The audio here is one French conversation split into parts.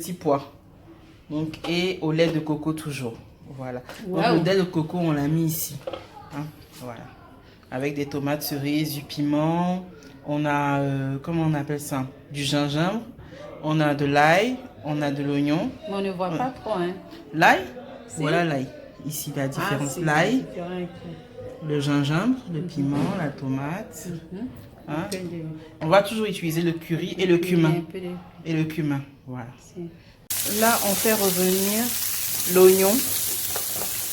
petits pois. Donc, et au lait de coco toujours. Voilà. Wow. Donc le lait de coco, on l'a mis ici. Hein, voilà. Avec des tomates cerises, du piment. On a, comment on appelle ça? Du gingembre. On a de l'ail. On a de l'oignon. Mais on ne voit pas trop, hein. L'ail? Si. Voilà l'ail. Ici, la différence. c'est L'ail, différent ici. le gingembre, le piment, la tomate. Hein? Un peu de- On va toujours utiliser le curry et le un cumin. peu de- Et le cumin, voilà. si. Là, on fait revenir l'oignon,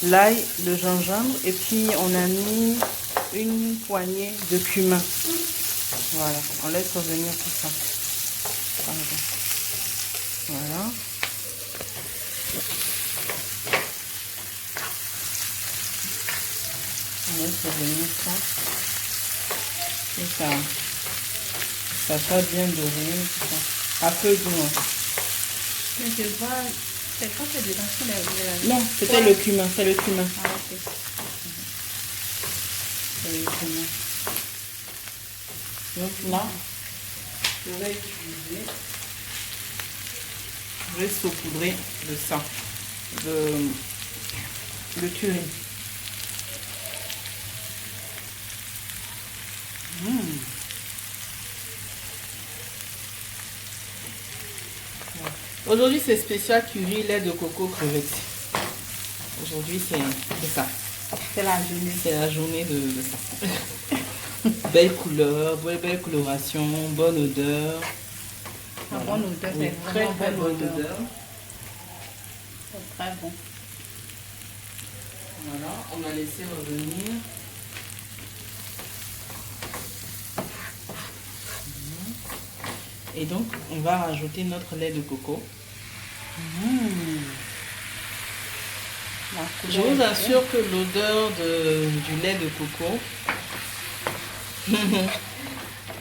l'ail, le gingembre et puis on a mis une poignée de cumin. Voilà, on laisse revenir tout ça. Pardon. Voilà. On laisse revenir ça. Et ça soit bien doré, tout ça. À feu doux. Mais je vois, c'est quoi que dedans sur les- Non, c'était le cumin, c'est le cumin. Ah, ok. C'est le cumin. Donc là, je vais utiliser, je vais saupoudrer le sang, le curry. Aujourd'hui, c'est spécial curry, lait de coco, crevettes. Aujourd'hui, c'est ça. C'est la journée. C'est la journée de ça. Belle couleur, belle coloration, bonne odeur. La bonne odeur, Oui, c'est très vraiment très bonne bonne odeur. odeur. C'est très bon. Voilà, on a laissé revenir. Et donc, on va rajouter notre lait de coco. La Je couleur vous est assure que l'odeur du lait de coco,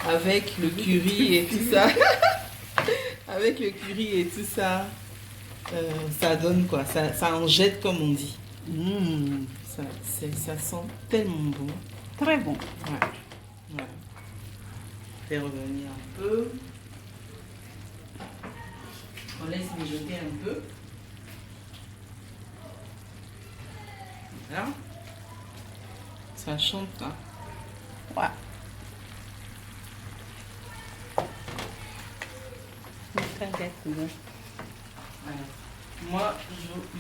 avec le curry et tout ça, avec le curry et tout ça, ça donne quoi, ça en jette comme on dit. Ça sent tellement bon. très bon. Voilà. Voilà. Faire revenir un peu. On laisse mijoter un peu. Voilà. Ça chante, hein. Ouais. Une très belle couleur. Voilà. Moi,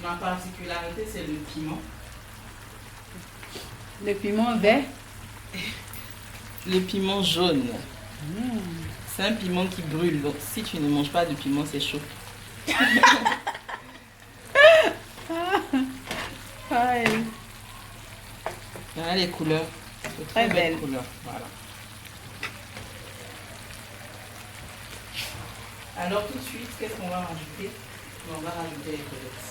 ma particularité, c'est le piment. Le piment vert. Le piment jaune. C'est un piment qui brûle. Donc, si tu ne manges pas de piment, c'est chaud. Ouais. Voilà les couleurs. C'est Très très belles belle. couleurs. Voilà. Alors, tout de suite, qu'est-ce qu'on va rajouter? On va rajouter les crevettes.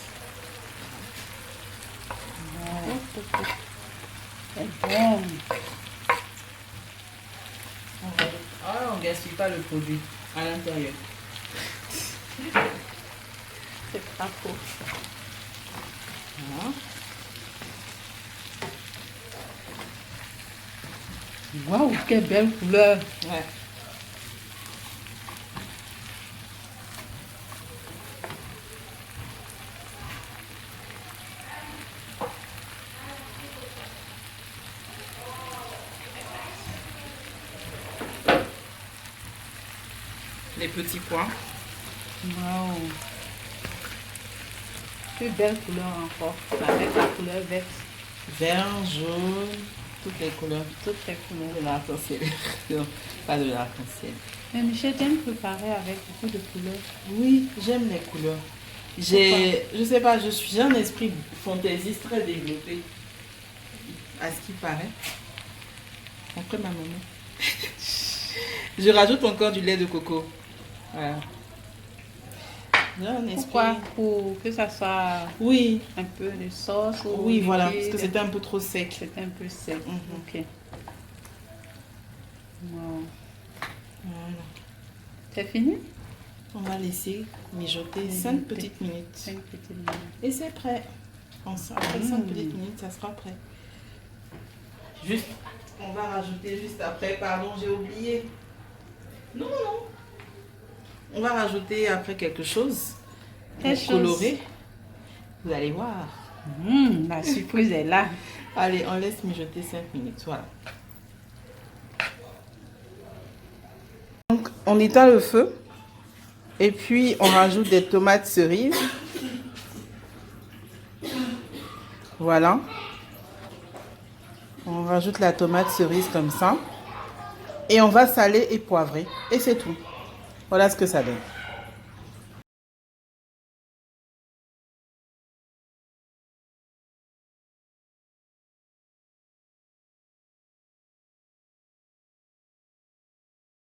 C'est bon. On ne gaspille pas le produit à l'intérieur. C'est pas faux. Voilà. Waouh, quelle belle couleur. Ouais. Les petits pois. Waouh. Quelle belle couleur encore. Avec la couleur verte. Vert, jaune, toutes les couleurs. Toutes les couleurs. De l'arc-en-ciel. Non, pas de l'arc-en-ciel. Mais Michel, t'aimes préparer avec beaucoup de couleurs. Oui, j'aime les couleurs. Je sais pas, j'ai un esprit fantaisiste très développé. À ce qui paraît. Après ma maman. Je rajoute encore du lait de coco. Voilà. J'ai un esprit. Pourquoi? Pour que ça soit Oui, un peu de sauce ou oui, voilà, liquide. parce que c'était un peu trop sec. C'était un peu sec. Mhm. Ok. Wow. Voilà. C'est fini? On va laisser mijoter Mijoter. 5 petites minutes. 5 petites minutes. Et c'est prêt. Après 5 petites minutes, ça sera prêt. Juste, on va rajouter juste après. Pardon, j'ai oublié. Non, non. On va rajouter après quelque chose. Quelle pour colorer. Vous allez voir. La surprise est là. Allez, on laisse mijoter 5 minutes. Voilà. Donc, on éteint le feu. Et puis, on rajoute des tomates cerises. Voilà. On rajoute la tomate cerise comme ça. Et on va saler et poivrer. Et c'est tout. Voilà ce que ça donne.